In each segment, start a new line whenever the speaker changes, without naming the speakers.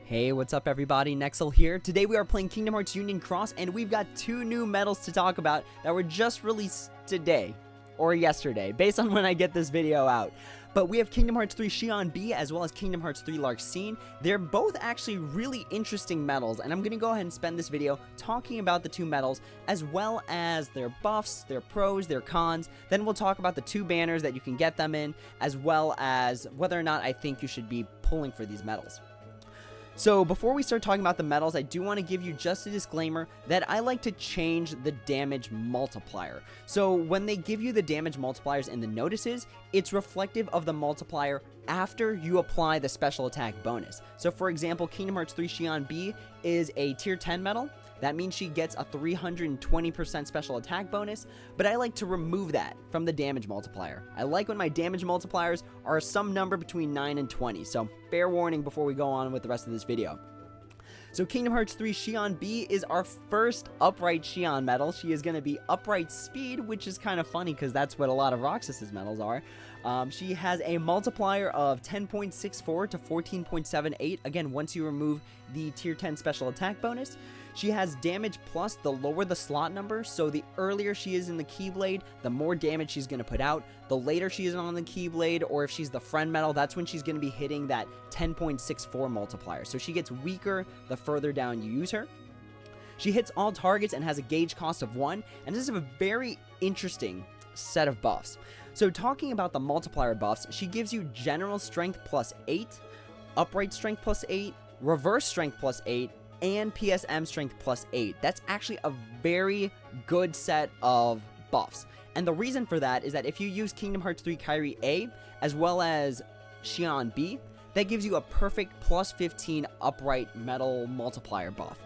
Hey, what's up everybody, Nexel here. Today we are playing Kingdom Hearts Union Cross, and we've got two new medals to talk about that were just released today, or yesterday, based on when I get this video out. But we have Kingdom Hearts 3 Xion B as well as Kingdom Hearts 3 Larxene. They're both actually really interesting medals, and I'm going to go ahead and spend this video talking about the two medals, as well as their buffs, their pros, their cons. Then we'll talk about the two banners that you can get them in, as well as whether or not I think you should be pulling for these medals. So before we start talking about the medals, I do want to give you just a disclaimer that I like to change the damage multiplier. So when they give you the damage multipliers in the notices, it's reflective of the multiplier after you apply the special attack bonus. So for example, Kingdom Hearts 3 Xion B is a tier 10 medal. That means she gets a 320% special attack bonus, but I like to remove that from the damage multiplier. I like when my damage multipliers are some number between 9 and 20, so fair warning before we go on with the rest of this video. So Kingdom Hearts 3 Xion B is our first upright Shion medal. She is going to be upright speed, which is kind of funny because that's what a lot of Roxas's medals are. She has a multiplier of 10.64 to 14.78, again once you remove the tier 10 special attack bonus. She has damage plus the lower the slot number, so the earlier she is in the Keyblade, the more damage she's going to put out. The later she is on the Keyblade, or if she's the friend medal, that's when she's going to be hitting that 10.64 multiplier. So she gets weaker the further down you use her. She hits all targets and has a gauge cost of 1, and this is a very interesting set of buffs. So talking about the multiplier buffs, she gives you general strength plus 8, upright strength plus 8, reverse strength plus 8, and PSM strength plus 8. That's actually a very good set of buffs. And the reason for that is that if you use Kingdom Hearts 3 Kairi A as well as Xion B, that gives you a perfect plus 15 upright metal multiplier buff.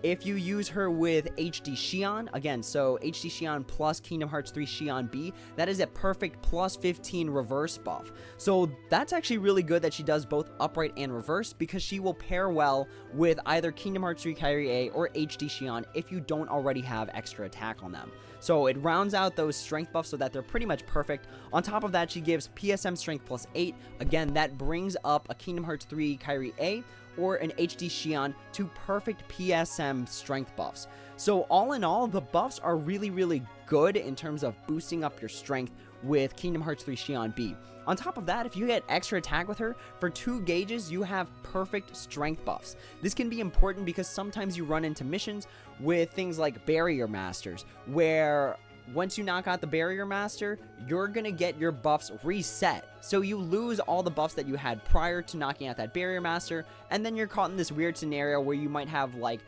If you use her with HD Xion, again, so HD Xion plus Kingdom Hearts 3 Xion B, that is a perfect plus 15 reverse buff. So that's actually really good that she does both upright and reverse, because she will pair well with either Kingdom Hearts 3 Kairi A or HD Xion if you don't already have extra attack on them. So it rounds out those strength buffs so that they're pretty much perfect. On top of that, she gives PSM strength plus 8. Again, that brings up a Kingdom Hearts 3 Kairi A or an HD Xion to perfect PSM strength buffs. So all in all, the buffs are really good in terms of boosting up your strength with Kingdom Hearts 3 Xion B. On top of that, if you get extra attack with her, for 2 gauges, you have perfect strength buffs. This can be important because sometimes you run into missions with things like Barrier Masters, where once you knock out the Barrier Master, you're gonna get your buffs reset. So you lose all the buffs that you had prior to knocking out that Barrier Master, and then you're caught in this weird scenario where you might have like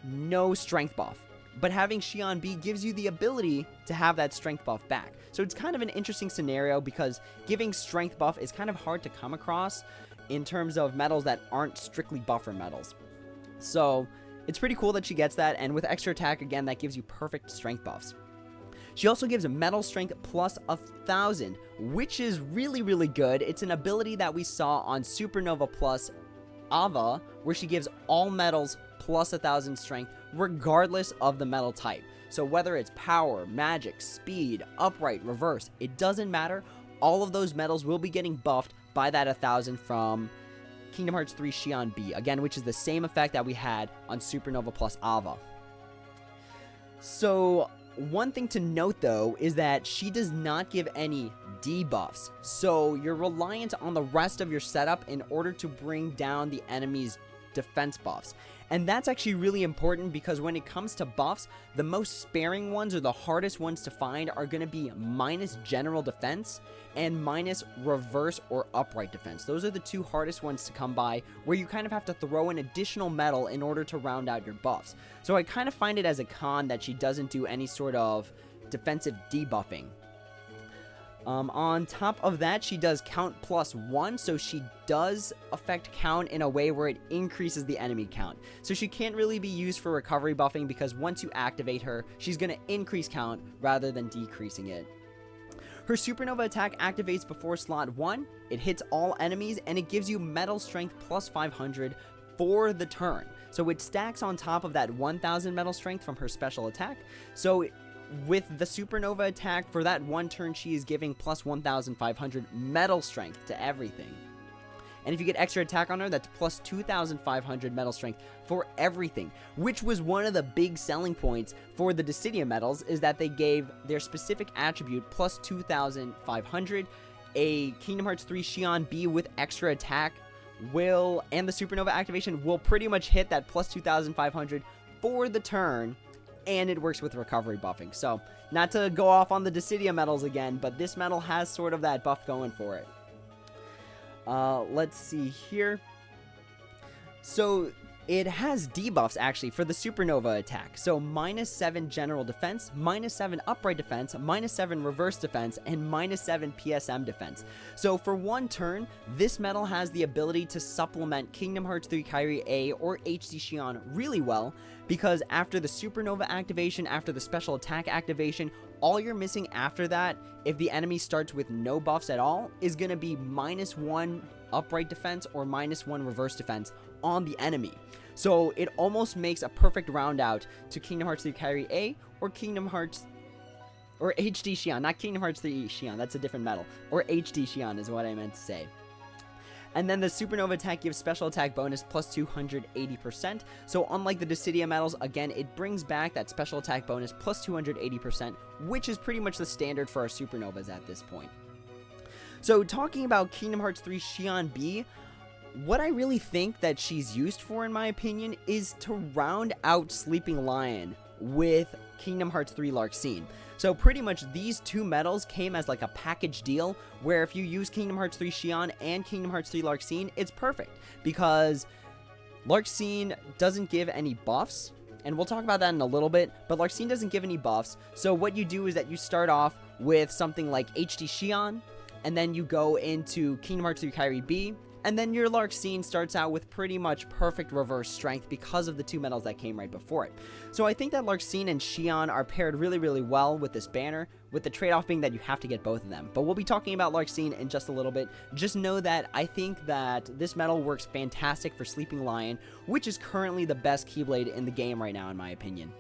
no strength buff. But having Xion B gives you the ability to have that strength buff back. So it's kind of an interesting scenario because giving strength buff is kind of hard to come across in terms of medals that aren't strictly buffer medals. So it's pretty cool that she gets that, and with extra attack, again, that gives you perfect strength buffs. She also gives metal strength plus 1,000, which is really good. It's an ability that we saw on Supernova plus Ava, where she gives all metals plus 1,000 strength, regardless of the metal type. So whether it's power, magic, speed, upright, reverse, it doesn't matter. All of those metals will be getting buffed by that 1,000 from Kingdom Hearts 3 Xion B, again, which is the same effect that we had on Supernova plus Ava. So one thing to note though is that she does not give any debuffs, so you're reliant on the rest of your setup in order to bring down the enemy's defense buffs. And that's actually really important because when it comes to buffs, the most sparing ones or the hardest ones to find are going to be minus general defense and minus reverse or upright defense. Those are the two hardest ones to come by, where you kind of have to throw an additional metal in order to round out your buffs. So I kind of find it as a con that she doesn't do any sort of defensive debuffing. On top of that, she does count plus 1, so she does affect count in a way where it increases the enemy count. So she can't really be used for recovery buffing because once you activate her, she's going to increase count rather than decreasing it. Her Supernova attack activates before slot 1, it hits all enemies, and it gives you metal strength plus 500 for the turn. So it stacks on top of that 1,000 metal strength from her special attack. So with the Supernova attack, for that one turn, she is giving plus 1,500 metal strength to everything. And if you get extra attack on her, that's plus 2,500 metal strength for everything, which was one of the big selling points for the Dissidia medals, is that they gave their specific attribute plus 2,500. A Kingdom Hearts 3 Xion B with extra attack and the Supernova activation will pretty much hit that plus 2,500 for the turn, and it works with recovery buffing. So, not to go off on the Dissidia medals again, but this medal has sort of that buff going for it. Let's see here. So, it has debuffs, actually, for the Supernova attack. So, -7 general defense, -7 upright defense, -7 reverse defense, and -7 PSM defense. So, for one turn, this medal has the ability to supplement Kingdom Hearts 3 Kyrie A or HD Xion really well, because after the Supernova activation, after the special attack activation, all you're missing after that, if the enemy starts with no buffs at all, is going to be -1 upright defense or -1 reverse defense on the enemy. So it almost makes a perfect round out to Kingdom Hearts 3 Kyrie A or Kingdom Hearts or HD Xion, not Kingdom Hearts 3 Xion, that's a different medal, or HD Xion is what I meant to say. And then the Supernova attack gives special attack bonus plus 280%. So unlike the Dissidia medals, again, it brings back that special attack bonus plus 280%, which is pretty much the standard for our Supernovas at this point. So talking about Kingdom Hearts 3 Xion B, what I really think that she's used for, in my opinion, is to round out Sleeping Lion with Kingdom Hearts 3 Larxene. So pretty much these two medals came as like a package deal, where if you use Kingdom Hearts 3 Shion and Kingdom Hearts 3 Larxene, it's perfect, because Larxene doesn't give any buffs, and we'll talk about that in a little bit, but Larxene doesn't give any buffs. So what you do is that you start off with something like HD Shion, and then you go into Kingdom Hearts 3 Kyrie B, and then your Larxene starts out with pretty much perfect reverse strength because of the two medals that came right before it. So I think that Larxene and Shion are paired really, really well with this banner, with the trade-off being that you have to get both of them. But we'll be talking about Larxene in just a little bit. Just know that I think that this medal works fantastic for Sleeping Lion, which is currently the best Keyblade in the game right now, in my opinion.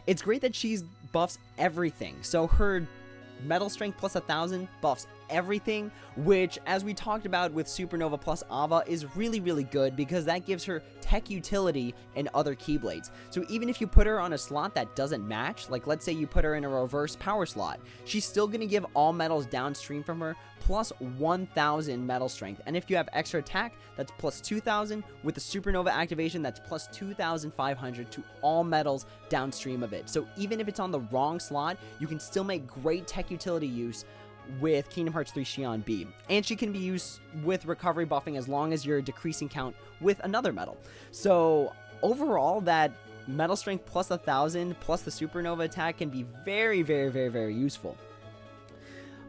It's great that she buffs everything. So her metal strength plus 1,000 buffs everything, which, as we talked about with Supernova plus Ava, is really, really good, because that gives her tech utility in other Keyblades. So even if you put her on a slot that doesn't match, like let's say you put her in a reverse power slot, she's still going to give all metals downstream from her plus 1,000 metal strength. And if you have extra attack, that's plus 2,000. With the Supernova activation, that's plus 2,500 to all metals downstream of it. So even if it's on the wrong slot, you can still make great tech utility use with Kingdom Hearts 3 Xion B. And she can be used with recovery buffing as long as you're decreasing count with another medal. So overall, that metal strength plus 1,000 plus the Supernova attack can be very, very, very, very useful.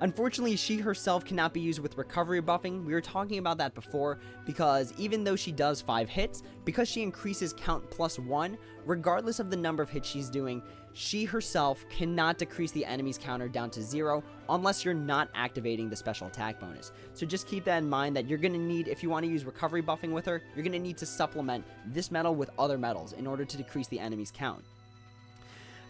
Unfortunately, she herself cannot be used with recovery buffing. We were talking about that before, because even though she does 5 hits, because she increases count plus 1, regardless of the number of hits she's doing, she herself cannot decrease the enemy's counter down to 0 unless you're not activating the special attack bonus. So just keep that in mind, that you're going to need, if you want to use recovery buffing with her, you're going to need to supplement this medal with other medals in order to decrease the enemy's count.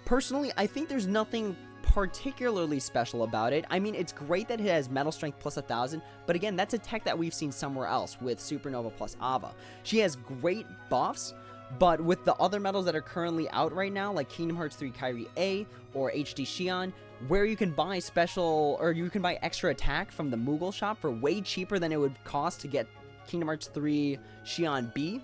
Personally, I think there's nothing particularly special about it. I mean, it's great that it has metal strength plus 1,000, but again, that's a tech that we've seen somewhere else with Supernova plus Ava. She has great buffs, but with the other medals that are currently out right now, like Kingdom Hearts 3 Kyrie A or HD Xion, where you can buy special, or you can buy extra attack from the Moogle shop for way cheaper than it would cost to get Kingdom Hearts 3 Xion B.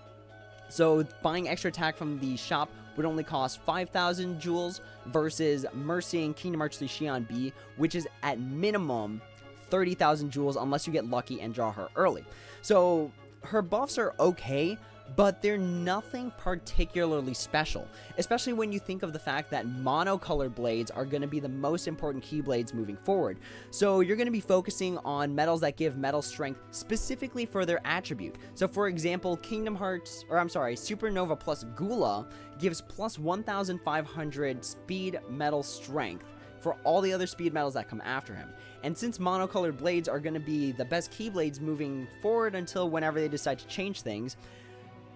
So buying extra attack from the shop would only cost 5,000 jewels versus Mercy and Kingdom Hearts 3 Xion B, which is at minimum 30,000 jewels unless you get lucky and draw her early. So her buffs are okay, but they're nothing particularly special, especially when you think of the fact that monocolored blades are going to be the most important Keyblades moving forward. So you're going to be focusing on medals that give metal strength specifically for their attribute. So for example, Supernova plus Gula gives plus 1,500 speed metal strength for all the other speed medals that come after him. And since monocolored blades are going to be the best Keyblades moving forward until whenever they decide to change things,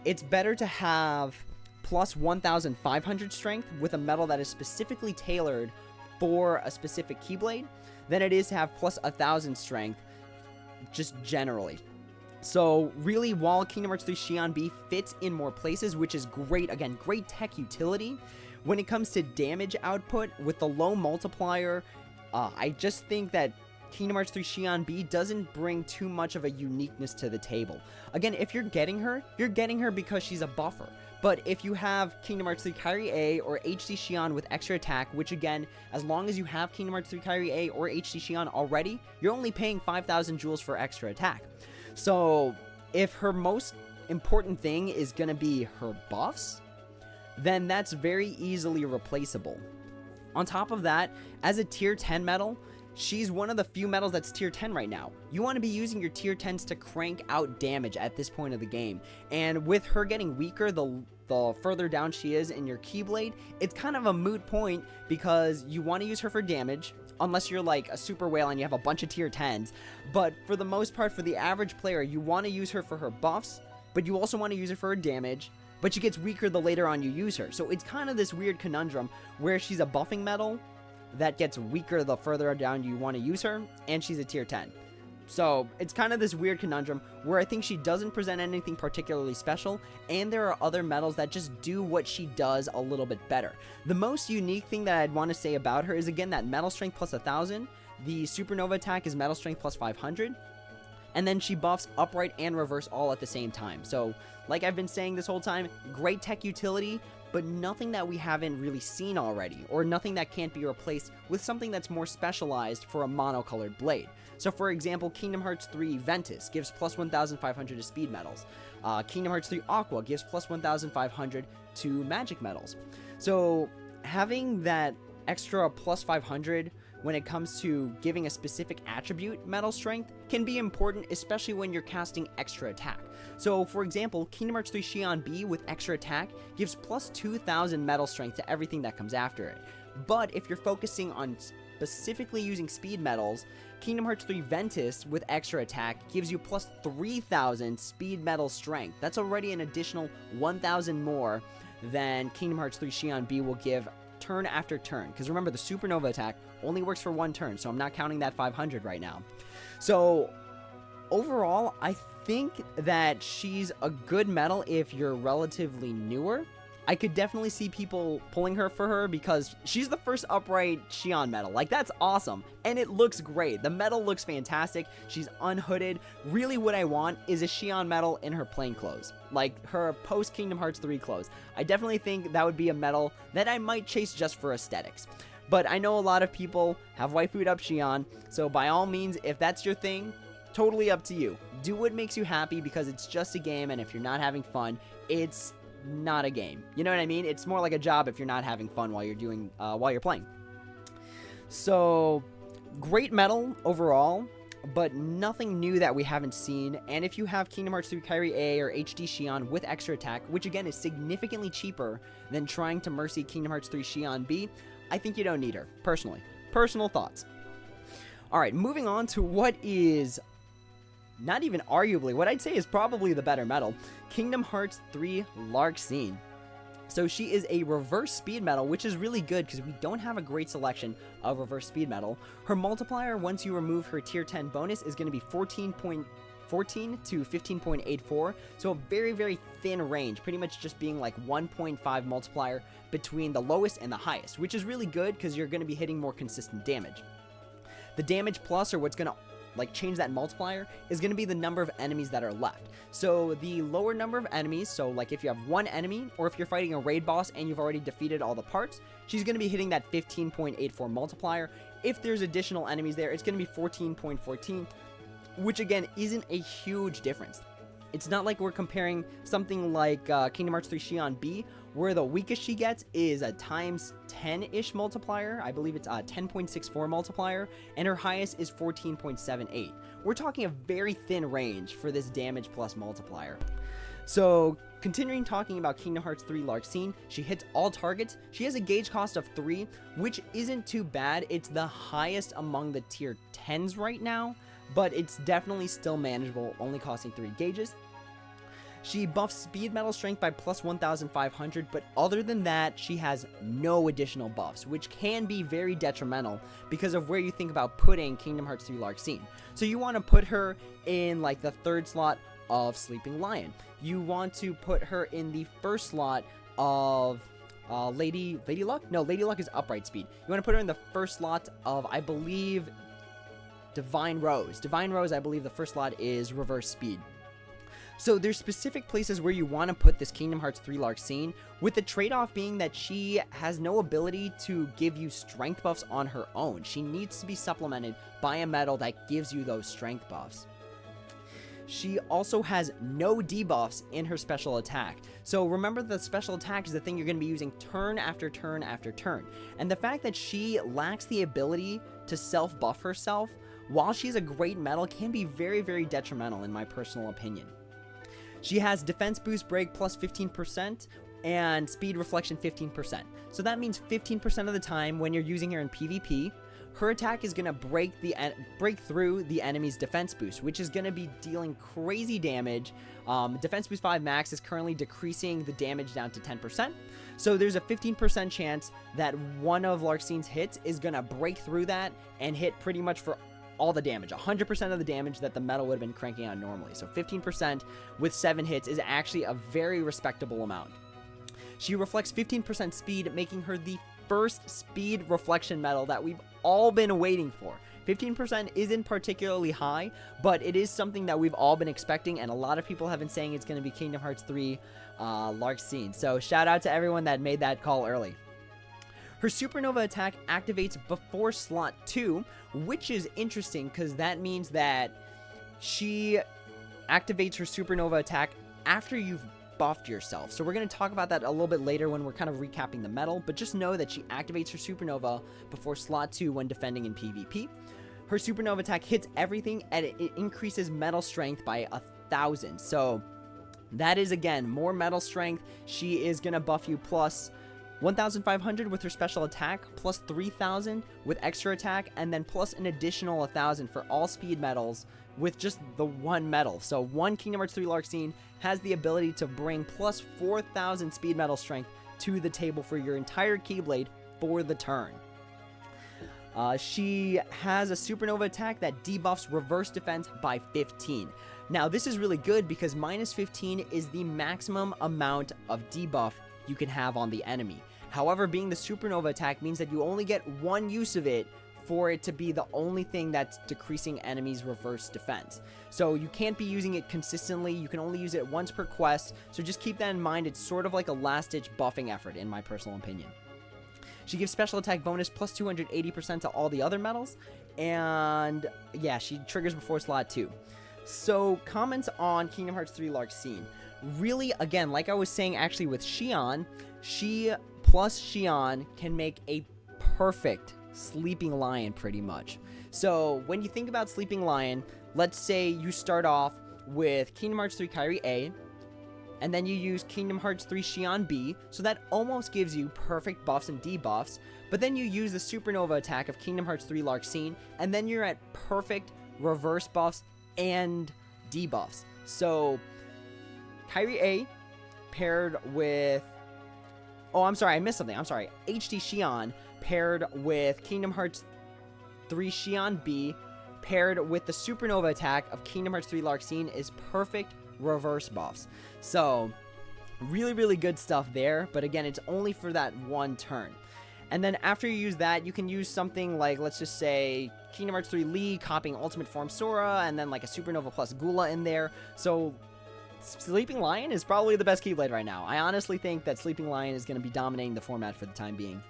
it's better to have plus 1,500 strength with a medal that is specifically tailored for a specific Keyblade than it is to have plus 1,000 strength just generally. So really, while Kingdom Hearts 3 Xion B fits in more places, which is great, again, great tech utility, when it comes to damage output with the low multiplier, I just think that Kingdom Hearts 3 Xion B doesn't bring too much of a uniqueness to the table. Again, if you're getting her because she's a buffer. But if you have Kingdom Hearts 3 Kyrie A or HD Xion with extra attack, which again, as long as you have Kingdom Hearts 3 Kyrie A or HD Xion already, you're only paying 5,000 jewels for extra attack. So if her most important thing is going to be her buffs, then that's very easily replaceable. On top of that, as a tier 10 medal, she's one of the few medals that's tier 10 right now. You want to be using your tier 10s to crank out damage at this point of the game. And with her getting weaker, the further down she is in your Keyblade, it's kind of a moot point because you want to use her for damage, unless you're like a super whale and you have a bunch of tier 10s. But for the most part, for the average player, you want to use her for her buffs, but you also want to use her for her damage, but she gets weaker the later on you use her. So it's kind of this weird conundrum where she's a buffing medal that gets weaker the further down you want to use her, and she's a tier 10. So it's kind of this weird conundrum where I think she doesn't present anything particularly special, and there are other medals that just do what she does a little bit better. The most unique thing that I'd want to say about her is, again, that metal strength plus 1,000. The supernova attack is metal strength plus 500. And then she buffs upright and reverse all at the same time. So, like I've been saying this whole time, great tech utility, but nothing that we haven't really seen already, or nothing that can't be replaced with something that's more specialized for a monocolored blade. So for example, Kingdom Hearts 3 Ventus gives plus 1,500 to speed medals. Kingdom Hearts 3 Aqua gives plus 1,500 to magic medals. So having that extra plus 500 when it comes to giving a specific attribute metal strength can be important, especially when you're casting extra attack. So for example, Kingdom Hearts 3 Xion B with extra attack gives plus 2,000 metal strength to everything that comes after it. But if you're focusing on specifically using speed medals, Kingdom Hearts 3 Ventus with extra attack gives you plus 3,000 speed metal strength. That's already an additional 1,000 more than Kingdom Hearts 3 Xion B will give turn after turn, because remember, the supernova attack only works for one turn, so I'm not counting that 500 right now. So overall, I think that she's a good medal if you're relatively newer. I could definitely see people pulling her for her because she's the first upright Shion medal. Like, that's awesome. And it looks great. The medal looks fantastic. She's unhooded. Really what I want is a Shion medal in her plain clothes. Like her post Kingdom Hearts 3 clothes. I definitely think that would be a medal that I might chase just for aesthetics. But I know a lot of people have waifued up Shion. So by all means, if that's your thing, totally up to you. Do what makes you happy because it's just a game, and if you're not having fun, it's not a game. You know what I mean? It's more like a job if you're not having fun while you're playing. So great medal overall, but nothing new that we haven't seen. And if you have Kingdom Hearts 3 Kyrie A or HD Xion with extra attack, which again is significantly cheaper than trying to mercy Kingdom Hearts 3 Xion B, I think you don't need her, personally. Personal thoughts. Alright, moving on to what is not even arguably, what I'd say is probably the better medal, Kingdom Hearts 3 Larxene. So she is a reverse speed medal, which is really good because we don't have a great selection of reverse speed medal. Her multiplier, once you remove her tier 10 bonus, is going to be 14.14 to 15.84. So a very, very thin range, pretty much just being like 1.5 multiplier between the lowest and the highest, which is really good because you're going to be hitting more consistent damage. The damage plus, or what's going to change that multiplier, is going to be the number of enemies that are left. So the lower number of enemies, so like if you have one enemy, or if you're fighting a raid boss and you've already defeated all the parts, she's going to be hitting that 15.84 multiplier. If there's additional enemies there, it's going to be 14.14, which again isn't a huge difference. It's not like we're comparing something like Kingdom Hearts 3 Xion B, where the weakest she gets is a times 10-ish multiplier. I believe it's a 10.64 multiplier, and her highest is 14.78. We're talking a very thin range for this damage plus multiplier. So, continuing talking about Kingdom Hearts 3 Larxene, she hits all targets. She has a gauge cost of 3, which isn't too bad. It's the highest among the tier 10s right now, but it's definitely still manageable, only costing 3 gauges. She buffs speed metal strength by plus 1,500, but other than that, she has no additional buffs, which can be very detrimental because of where you think about putting Kingdom Hearts 3 Larxene. So you want to put her in like the third slot of Sleeping Lion. You want to put her in the first slot of Lady Luck? No, Lady Luck is upright speed. You want to put her in the first slot of, I believe, Divine Rose. Divine Rose, I believe the first slot is reverse speed. So there's specific places where you want to put this Kingdom Hearts 3 Larxene, with the trade-off being that she has no ability to give you strength buffs on her own. She needs to be supplemented by a medal that gives you those strength buffs. She also has no debuffs in her special attack. So remember, the special attack is the thing you're going to be using turn after turn after turn. And the fact that she lacks the ability to self-buff herself, while she's a great medal, can be very, very detrimental in my personal opinion. She has defense boost break plus 15% and speed reflection 15%. So that means 15% of the time when you're using her in PvP, her attack is going to break through the enemy's defense boost, which is going to be dealing crazy damage. Defense boost 5 max is currently decreasing the damage down to 10%. So there's a 15% chance that one of Larxene's hits is going to break through that and hit pretty much for all the damage, 100% of the damage that the medal would have been cranking out normally. So 15% with 7 hits is actually a very respectable amount. She reflects 15% speed, making her the first speed reflection medal that we've all been waiting for. 15% isn't particularly high, but it is something that we've all been expecting, and a lot of people have been saying it's going to be Kingdom Hearts 3 Larxene. So shout out to everyone that made that call early. Her Supernova attack activates before slot 2, which is interesting because that means that she activates her Supernova attack after you've buffed yourself. So we're going to talk about that a little bit later when we're kind of recapping the medal, but just know that she activates her Supernova before slot 2 when defending in PvP. Her Supernova attack hits everything and it increases metal strength by 1,000. So that is, again, more metal strength. She is going to buff you plus 1,500 with her special attack, plus 3,000 with extra attack, and then plus an additional 1,000 for all speed medals with just the one medal. So one Kingdom Hearts 3 Larxene has the ability to bring plus 4,000 speed medal strength to the table for your entire Keyblade for the turn. She has a Supernova attack that debuffs reverse defense by 15. Now this is really good because minus 15 is the maximum amount of debuff you can have on the enemy. However, being the Supernova attack means that you only get one use of it for it to be the only thing that's decreasing enemies' reverse defense. So you can't be using it consistently. You can only use it once per quest. So just keep that in mind. It's sort of like a last-ditch buffing effort, in my personal opinion. She gives special attack bonus plus 280% to all the other medals. And yeah, she triggers before slot 2. So comments on Kingdom Hearts 3 Larxene. Really, again, like I was saying actually with Xion, she plus Shion can make a perfect Sleeping Lion pretty much. So when you think about Sleeping Lion, let's say you start off with Kingdom Hearts 3 Kairi A, and then you use Kingdom Hearts 3 Xion B, so that almost gives you perfect buffs and debuffs, but then you use the Supernova attack of Kingdom Hearts 3 Larxene, and then you're at perfect reverse buffs and debuffs. So Kairi A paired with... Oh, I'm sorry, I missed something. I'm sorry. HD Xion paired with Kingdom Hearts 3 Xion B paired with the Supernova attack of Kingdom Hearts 3 Larxene is perfect reverse buffs. So, really, really good stuff there. But again, it's only for that one turn. And then after you use that, you can use something like, let's just say, Kingdom Hearts 3 Lee copying Ultimate Form Sora, and then like a Supernova plus Gula in there. So Sleeping Lion is probably the best Keyblade right now. I honestly think that Sleeping Lion is going to be dominating the format for the time being.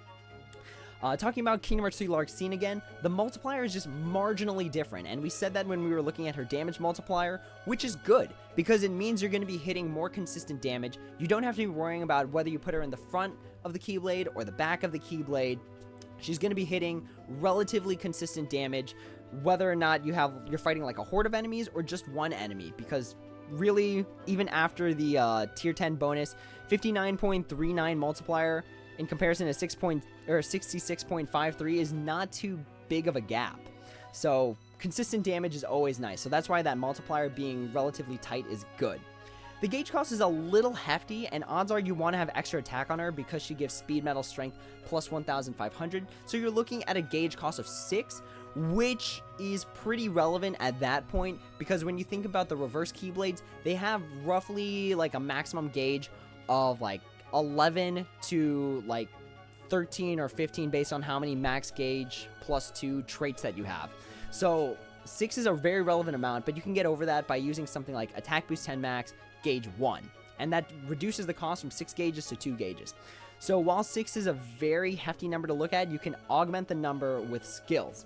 Talking about Kingdom Hearts 3 Larxene again, the multiplier is just marginally different, and we said that when we were looking at her damage multiplier, which is good, because it means you're going to be hitting more consistent damage. You don't have to be worrying about whether you put her in the front of the Keyblade or the back of the Keyblade. She's going to be hitting relatively consistent damage, whether or not you're fighting like a horde of enemies or just one enemy, because really, even after the tier 10 bonus, 59.39 multiplier in comparison to 66.53 is not too big of a gap. So consistent damage is always nice. So that's why that multiplier being relatively tight is good. The gauge cost is a little hefty, and odds are you want to have extra attack on her because she gives speed, metal, strength plus 1,500. So you're looking at a gauge cost of 6, which is pretty relevant at that point, because when you think about the reverse Keyblades, they have roughly like a maximum gauge of like 11 to like 13 or 15 based on how many max gauge plus 2 traits that you have. So 6 is a very relevant amount, but you can get over that by using something like attack boost 10 max, gauge 1, and that reduces the cost from 6 gauges to 2 gauges. So while 6 is a very hefty number to look at, you can augment the number with skills.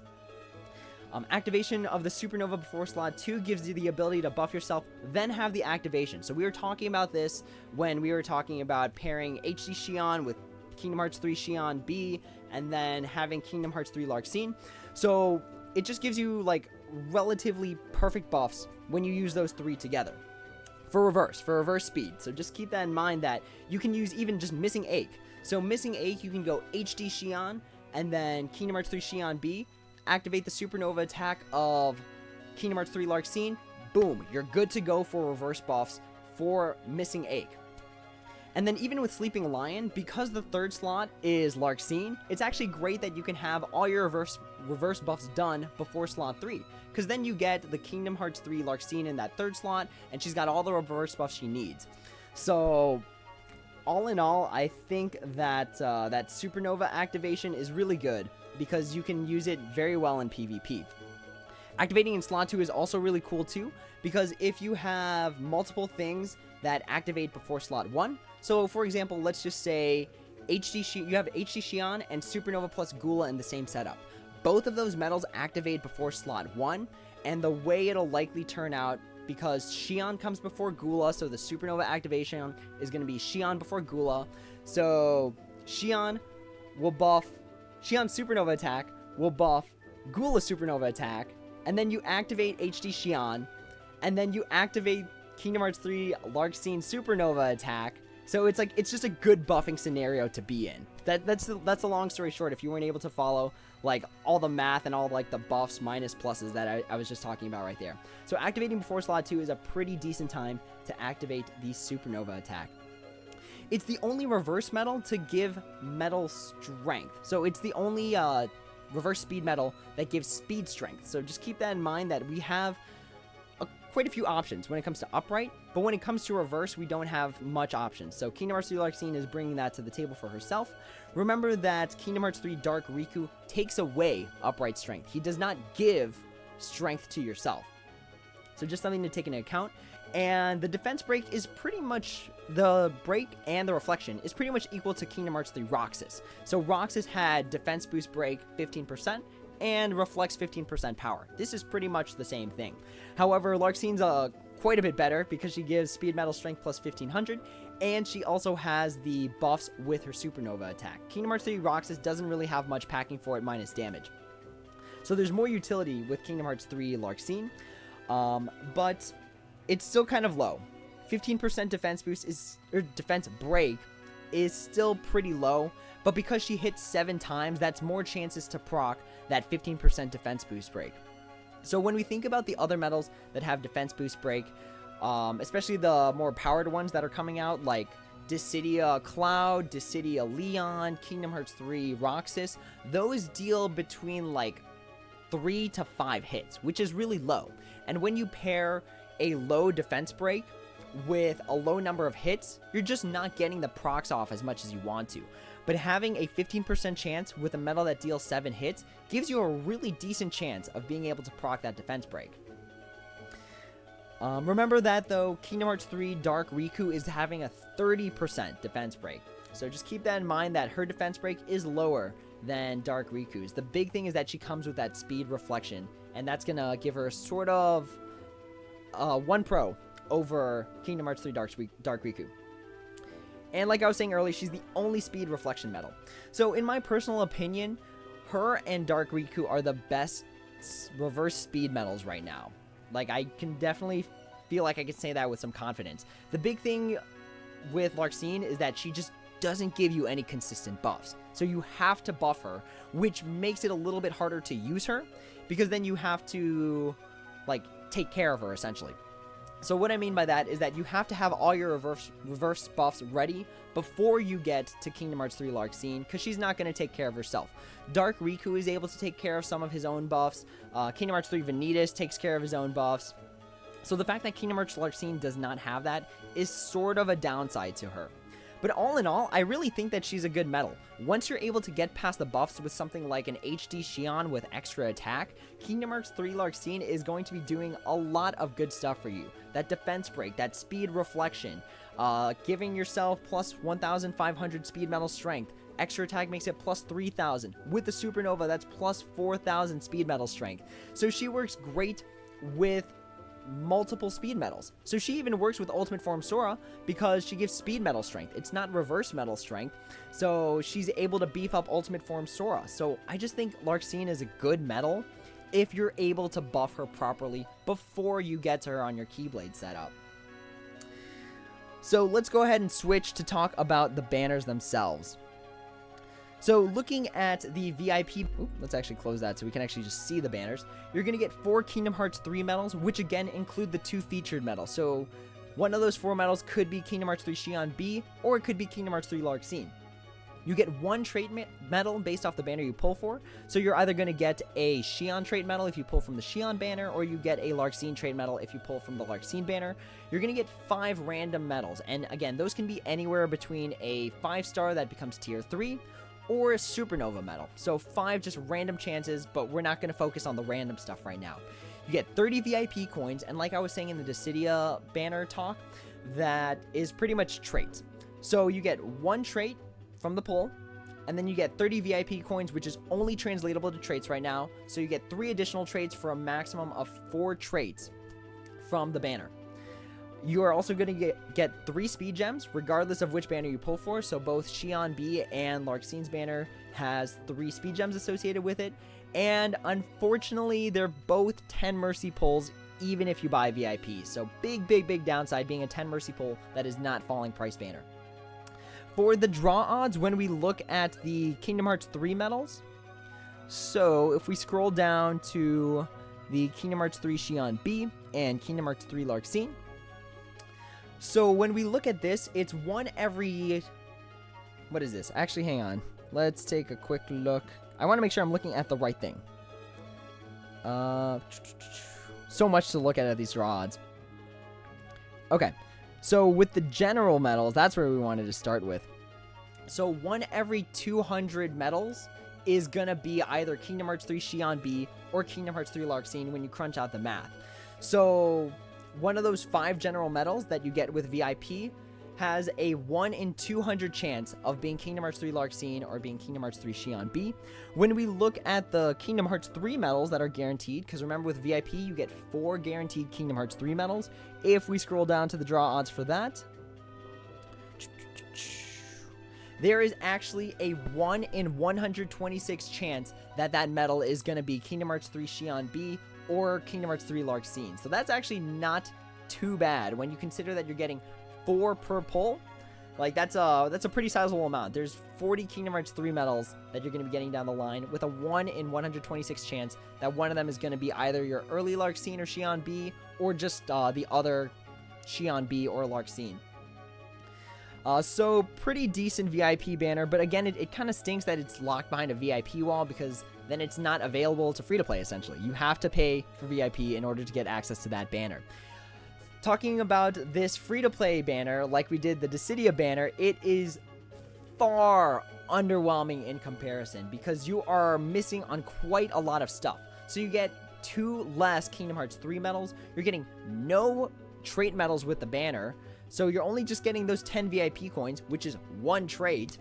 Activation of the Supernova before slot 2 gives you the ability to buff yourself, then have the activation. So we were talking about this when we were talking about pairing HD Xion with Kingdom Hearts 3 Xion B, and then having Kingdom Hearts 3 Larxene. So it just gives you like relatively perfect buffs when you use those 3 together. For reverse speed. So just keep that in mind, that you can use even just Missing Ache. So Missing Ache, you can go HD Xion and then Kingdom Hearts 3 Xion B, activate the Supernova attack of Kingdom Hearts 3 Larxene, boom, you're good to go for reverse buffs for Missing Ache. And then even with Sleeping Lion, because the third slot is Larxene, it's actually great that you can have all your reverse buffs done before slot 3, because then you get the Kingdom Hearts 3 Larxene in that third slot, and she's got all the reverse buffs she needs. So all in all, I think that that Supernova activation is really good, because you can use it very well in PvP. Activating in slot 2 is also really cool too, because if you have multiple things that activate before slot 1, so for example, let's just say you have HD Xion and Supernova plus Gula in the same setup. Both of those medals activate before slot 1, and the way it'll likely turn out, because Shion comes before Gula, so the Supernova activation is going to be Shion before Gula. So Shion will buff, Shion's Supernova attack will buff Gula's Supernova attack, and then you activate HD Xion, and then you activate Kingdom Hearts 3 Larxene Supernova attack. So it's like, it's just a good buffing scenario to be in. That's the long story short, if you weren't able to follow like all the math and all like the buffs minus pluses that I was just talking about right there. So activating before slot 2 is a pretty decent time to activate the Supernova attack. It's the only reverse medal to give metal strength. So it's the only reverse speed medal that gives speed strength. So just keep that in mind, that we have quite a few options when it comes to upright, but when it comes to reverse, we don't have much options. So Kingdom Hearts 3 Larxene is bringing that to the table for herself. Remember that Kingdom Hearts 3 Dark Riku takes away upright strength. He does not give strength to yourself. So just something to take into account. And the defense break is pretty much, the break and the reflection is pretty much equal to Kingdom Hearts 3 Roxas. So Roxas had defense boost break 15%, and reflects 15% power. This is pretty much the same thing. However, Larxene's quite a bit better, because she gives speed, metal, strength plus 1500, and she also has the buffs with her Supernova attack. Kingdom Hearts 3 Roxas doesn't really have much packing for it minus damage. So there's more utility with Kingdom Hearts 3 Larxene, but it's still kind of low. 15% defense boost defense break is still pretty low, but because she hits 7 times, that's more chances to proc that 15% defense boost break. So when we think about the other medals that have defense boost break, especially the more powered ones that are coming out, like Dissidia Cloud, Dissidia Leon, Kingdom Hearts 3 Roxas, those deal between like 3 to 5 hits, which is really low. And when you pair a low defense break with a low number of hits, you're just not getting the procs off as much as you want to. But having a 15% chance with a medal that deals 7 hits gives you a really decent chance of being able to proc that defense break. Remember that though, Kingdom Hearts 3 Dark Riku is having a 30% defense break. So just keep that in mind, that her defense break is lower than Dark Riku's. The big thing is that she comes with that speed reflection, and that's gonna give her sort of 1 pro over Kingdom Hearts 3 Dark Riku. And like I was saying earlier, she's the only speed reflection medal. So in my personal opinion, her and Dark Riku are the best reverse speed medals right now. Like, I can definitely feel like I can say that with some confidence. The big thing with Larxene is that she just doesn't give you any consistent buffs. So you have to buff her, which makes it a little bit harder to use her, because then you have to, like, take care of her, essentially. So what I mean by that is that you have to have all your reverse buffs ready before you get to Kingdom Hearts 3 Larxene, because she's not going to take care of herself. Dark Riku is able to take care of some of his own buffs. Kingdom Hearts 3 Vanitas takes care of his own buffs. So the fact that Kingdom Hearts Larxene does not have that is sort of a downside to her. But all in all, I really think that she's a good medal. Once you're able to get past the buffs with something like an HD Xion with extra attack, Kingdom Hearts 3 Larxene is going to be doing a lot of good stuff for you. That defense break, that speed reflection, giving yourself plus 1,500 speed metal strength. Extra attack makes it plus 3,000. With the Supernova, that's plus 4,000 speed metal strength. So she works great with multiple speed metals. So she even works with Ultimate Form Sora because she gives speed metal strength. It's not reverse metal strength. So she's able to beef up Ultimate Form Sora. So I just think Larxene is a good medal if you're able to buff her properly before you get to her on your Keyblade setup. So let's go ahead and switch to talk about the banners themselves. So looking at the VIP, let's actually close that so we can actually just see the banners. You're going to get 4 Kingdom Hearts 3 medals, which again include the 2 featured medals. So one of those 4 medals could be Kingdom Hearts 3 Xion B, or it could be Kingdom Hearts 3 Larxene. You get 1 trait medal based off the banner you pull for. So you're either going to get a Shion trait medal if you pull from the Shion banner, or you get a Larxene trait medal if you pull from the Larxene banner. You're going to get 5 random medals. And again, those can be anywhere between a 5-star that becomes tier 3, or a Supernova medal. So 5 just random chances, but we're not going to focus on the random stuff right now. You get 30 VIP coins, and like I was saying in the Dissidia banner talk, that is pretty much traits. So you get 1 trait from the pull, and then you get 30 VIP coins, which is only translatable to traits right now. So you get 3 additional traits for a maximum of 4 traits from the banner. You are also going to get 3 speed gems, regardless of which banner you pull for. So both Xion B and Larxene's banner has 3 speed gems associated with it. And unfortunately, they're both 10 mercy pulls, even if you buy VIP. So big downside being a 10 mercy pull that is not falling price banner. For the draw odds, when we look at the Kingdom Hearts 3 medals, so if we scroll down to the Kingdom Hearts 3 Xion B and Kingdom Hearts 3 Larxene, so when we look at this, it's 1 every... What is this? Actually, hang on. Let's take a quick look. I want to make sure I'm looking at the right thing. So much to look at these draw odds. Okay. So with the general medals, that's where we wanted to start with. So 1 every 200 medals is going to be either Kingdom Hearts 3 Xion B or Kingdom Hearts 3 Larxene when you crunch out the math. So one of those 5 general medals that you get with VIP has a 1 in 200 chance of being Kingdom Hearts 3 Larxene or being Kingdom Hearts 3 Xion B. When we look at the Kingdom Hearts 3 medals that are guaranteed, because remember with VIP you get 4 guaranteed Kingdom Hearts 3 medals. If we scroll down to the draw odds for that, there is actually a 1 in 126 chance that that medal is going to be Kingdom Hearts 3 Xion B or Kingdom Hearts 3 Larxene. So that's actually not too bad when you consider that you're getting 4 per pull. Like that's a pretty sizable amount. There's 40 Kingdom Hearts 3 medals that you're going to be getting down the line with a 1 in 126 chance that one of them is going to be either your early Larxene or Xion B or just the other Xion B or Larxene. So pretty decent VIP banner, but again, it kind of stinks that it's locked behind a VIP wall because then it's not available to free-to-play, essentially. You have to pay for VIP in order to get access to that banner. Talking about this free-to-play banner, like we did the Dissidia banner, it is far underwhelming in comparison because you are missing on quite a lot of stuff. So you get 2 less Kingdom Hearts 3 medals, you're getting no trait medals with the banner, so you're only just getting those 10 VIP coins, which is 1 trait,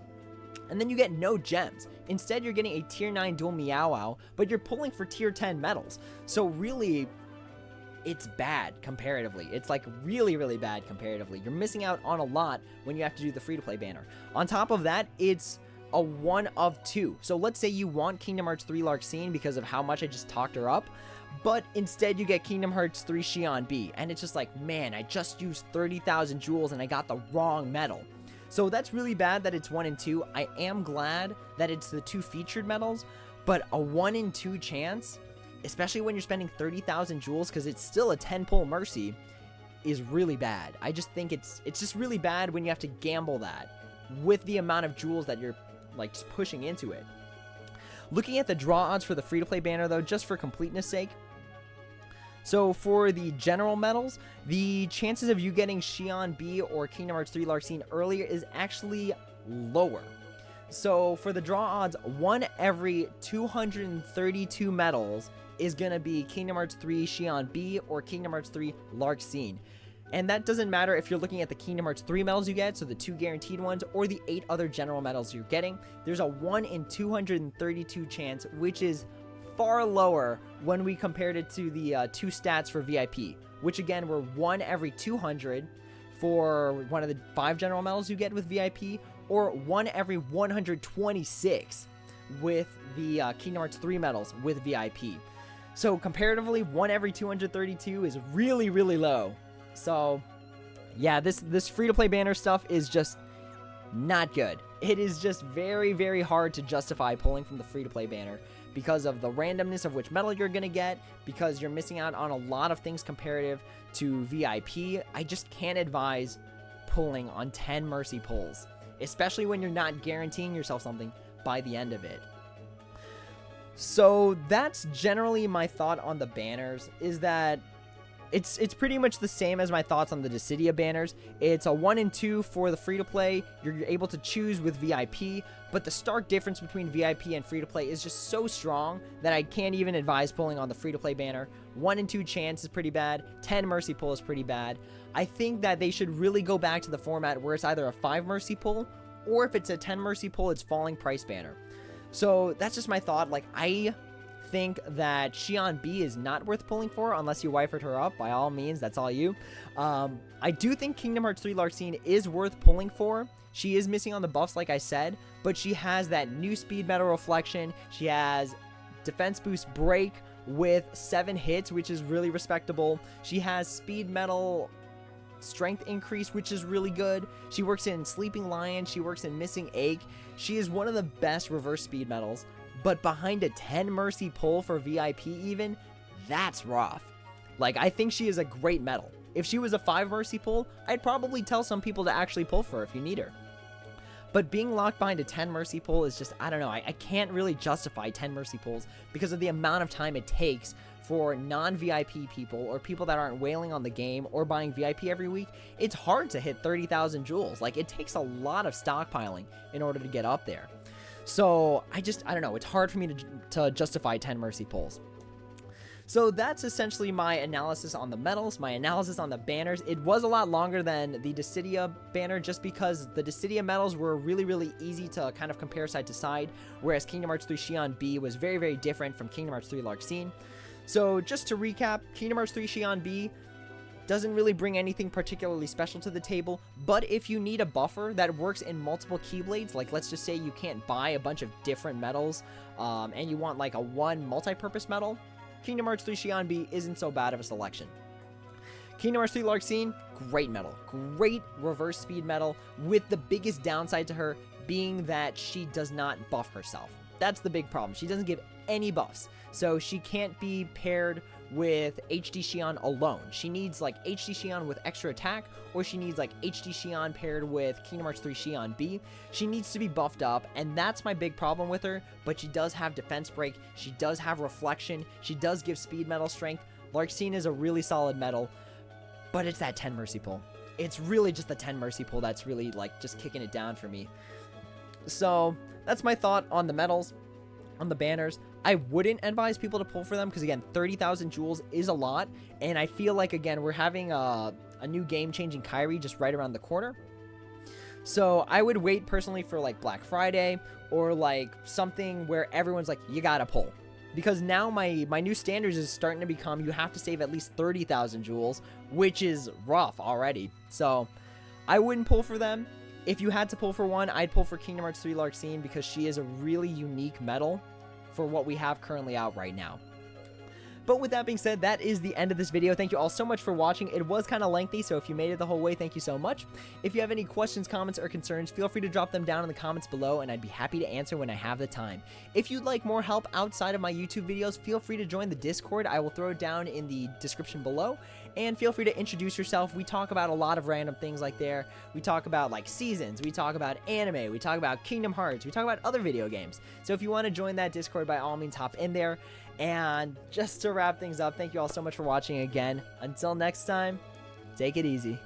and then you get no gems. Instead, you're getting a tier 9 dual Meow Wow, but you're pulling for tier 10 medals. So really, it's bad comparatively. It's like really bad comparatively. You're missing out on a lot when you have to do the free-to-play banner. On top of that, it's a 1 of 2. So let's say you want Kingdom Hearts 3 Larxene because of how much I just talked her up, but instead you get Kingdom Hearts 3 Xion B, and it's just like, man, I just used 30,000 jewels and I got the wrong medal. So that's really bad that it's 1 in 2. I am glad that it's the 2 featured medals, but a 1 in 2 chance, especially when you're spending 30,000 jewels, because it's still a 10 pull mercy,
is really bad. I just think it's just really bad when you have to gamble that with the amount of jewels that you're like just pushing into it. Looking at the draw odds for the free-to-play banner though, just for completeness sake. So for the general medals, the chances of you getting Xion B or Kingdom Hearts 3 Larxene earlier is actually lower. So for the draw odds, 1 every 232 medals is going to be Kingdom Hearts 3 Xion B or Kingdom Hearts 3 Larxene. And that doesn't matter if you're looking at the Kingdom Hearts 3 medals you get, so the 2 guaranteed ones, or the 8 other general medals you're getting. There's a 1 in 232 chance, which is far lower when we compared it to the 2 stats for VIP, which again were 1 every 200 for one of the 5 general medals you get with VIP, or 1 every 126 with the Kingdom Hearts 3 medals with VIP. So comparatively, 1 every 232 is really, really low. So yeah, this free-to-play banner stuff is just not good. It is just very, very hard to justify pulling from the free-to-play banner because of the randomness of which medal you're going to get, because you're missing out on a lot of things comparative to VIP. I just can't advise pulling on 10 mercy pulls, especially when you're not guaranteeing yourself something by the end of it. So that's generally my thought on the banners, is that it's pretty much the same as my thoughts on the Dissidia banners. It's a 1 and 2 for the free-to-play. You're able to choose with VIP, but the stark difference between VIP and free-to-play is just so strong that I can't even advise pulling on the free-to-play banner. 1 in 2 chance is pretty bad. 10 mercy pull is pretty bad. I think that they should really go back to the format where it's either a 5 mercy pull, or if it's a 10 mercy pull, it's falling price banner. So that's just my thought. Like, I think that Xion B is not worth pulling for unless you waifued her up. By all means, that's all you. I do think Kingdom Hearts 3 Larxene is worth pulling for. She is missing on the buffs, like I said, but she has that new speed metal reflection. She has defense boost break with 7 hits, which is really respectable. She has speed metal strength increase, which is really good. She works in Sleeping Lion. She works in Missing Ache. She is one of the best reverse speed metals. But behind a 10 mercy pull for VIP even, that's rough. Like, I think she is a great medal. If she was a 5 mercy pull, I'd probably tell some people to actually pull for her if you need her. But being locked behind a 10 mercy pull is just, I don't know, I can't really justify 10 mercy pulls because of the amount of time it takes for non-VIP people or people that aren't wailing on the game or buying VIP every week. It's hard to hit 30,000 jewels. Like, it takes a lot of stockpiling in order to get up there. So I don't know, it's hard for me to justify 10 mercy pulls. So that's essentially my analysis on the medals, my analysis on the banners. It was a lot longer than the Dissidia banner just because the Dissidia medals were really, really easy to kind of compare side to side, whereas Kingdom Hearts 3 Xion B was very, very different from Kingdom Hearts 3 Larxene. So just to recap, Kingdom Hearts 3 Xion B doesn't really bring anything particularly special to the table, but if you need a buffer that works in multiple Keyblades, like let's just say you can't buy a bunch of different medals, and you want like a one multi-purpose medal, Kingdom Hearts 3 Xion B isn't so bad of a selection. Kingdom Hearts 3 Larxene, great medal, great reverse speed medal, with the biggest downside to her being that she does not buff herself. That's the big problem. She doesn't give any buffs, so she can't be paired with HD Xion alone. She needs like HD Xion with extra attack, or she needs like HD Xion paired with Kingdom Hearts 3 Xion B. She needs to be buffed up, and that's my big problem with her, but she does have defense break, she does have reflection, she does give speed metal strength. Larxene is a really solid medal, but it's that 10 mercy pull. It's really just the 10 mercy pull that's really like just kicking it down for me. So that's my thought on the medals. On the banners, I wouldn't advise people to pull for them because, again, 30,000 jewels is a lot, and I feel like, again, we're having a new game-changing Kairi just right around the corner. So I would wait personally for like Black Friday or like something where everyone's like, you gotta pull. Because now my new standards is starting to become you have to save at least 30,000 jewels, which is rough already. So I wouldn't pull for them. If you had to pull for one, I'd pull for Kingdom Hearts 3 Larxene because she is a really unique medal for what we have currently out right now. But with that being said, that is the end of this video. Thank you all so much for watching. It was kind of lengthy, so if you made it the whole way, thank you so much. If you have any questions, comments, or concerns, feel free to drop them down in the comments below, and I'd be happy to answer when I have the time. If you'd like more help outside of my YouTube videos, feel free to join the Discord. I will throw it down in the description below. and feel free to introduce yourself. We talk about a lot of random things like there. We talk about like seasons, we talk about anime, we talk about Kingdom Hearts, we talk about other video games. So if you want to join that Discord, by all means hop in there. And just to wrap things up, thank you all so much for watching again. Until next time, take it easy.